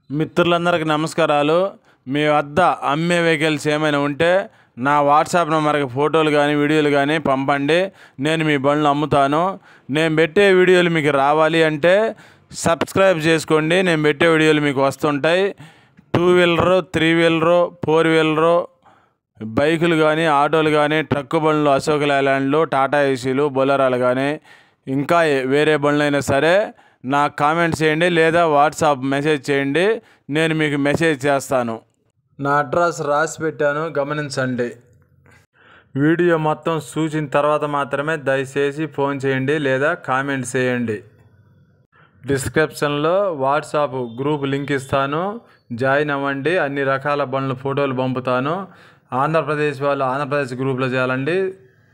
మిత్రులందరికీ నమస్కారాలు. మీ వద్ద అమ్మే వెహికల్స్ ఏమైనా ఉంటే నా వాట్సాప్ నెంబర్కి ఫోటోలు కానీ వీడియోలు కానీ పంపండి. నేను మీ బండ్లు అమ్ముతాను. నేను పెట్టే వీడియోలు మీకు రావాలి అంటే సబ్స్క్రైబ్ చేసుకోండి. నేను పెట్టే వీడియోలు మీకు వస్తుంటాయి. 2 వీలరు, 3 వీలరు, 4 వీలరు బైకులు కానీ, ఆటోలు కానీ, ట్రక్కు బండ్లు, అశోక్ లైలాండ్లు, టాటా ఏసీలు, బొలెరోలు కానీ ఇంకా వేరే బండ్లు అయినా సరే నాకు కామెంట్ చేయండి లేదా వాట్సాప్ మెసేజ్ చేయండి. నేను మీకు మెసేజ్ చేస్తాను. నా అడ్రస్ రాసి పెట్టాను, గమనించండి. వీడియో మొత్తం చూసిన తర్వాత మాత్రమే దయచేసి ఫోన్ చేయండి లేదా కామెంట్ చేయండి. డిస్క్రిప్షన్లో వాట్సాప్ గ్రూప్ లింక్ ఇస్తాను, జాయిన్ అవ్వండి. అన్ని రకాల బండ్ల ఫోటోలు పంపుతాను. ఆంధ్రప్రదేశ్ వాళ్ళు ఆంధ్రప్రదేశ్ గ్రూప్లో చేయాలండి,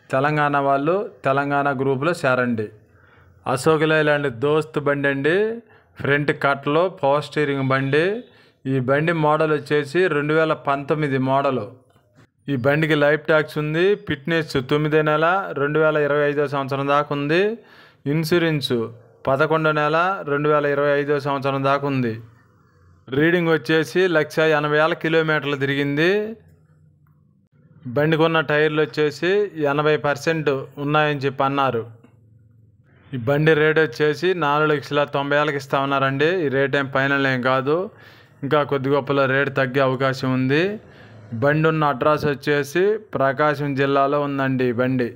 తెలంగాణ వాళ్ళు తెలంగాణ గ్రూప్లో చేరండి. అశోక్ లైలాండ్ దోస్త్ బండి అండి. ఫ్రంట్ కట్లో పవర్ స్టీరింగ్ బండి. ఈ బండి మోడల్ వచ్చేసి 2019 మోడలు. ఈ బండికి లైఫ్ ట్యాక్స్ ఉంది. ఫిట్నెస్ 9వ నెల 2025 సంవత్సరం దాకా ఉంది. ఇన్సూరెన్సు 11వ నెల 2025 సంవత్సరం దాకా ఉంది. రీడింగ్ వచ్చేసి 1,80,000 కిలోమీటర్లు తిరిగింది. బండికి ఉన్న టైర్లు వచ్చేసి 80% ఉన్నాయని చెప్పి అన్నారు. ఈ బండి రేట్ వచ్చేసి 4,90,000కి ఇస్తామన్నారండి. ఈ రేట్ ఏం ఫైనల్ ఏం కాదు, ఇంకా కొద్ది గొప్పలో రేటు తగ్గే అవకాశం ఉంది. బండి ఉన్న అడ్రస్ వచ్చేసి ప్రకాశం జిల్లాలో ఉందండి ఈ బండి.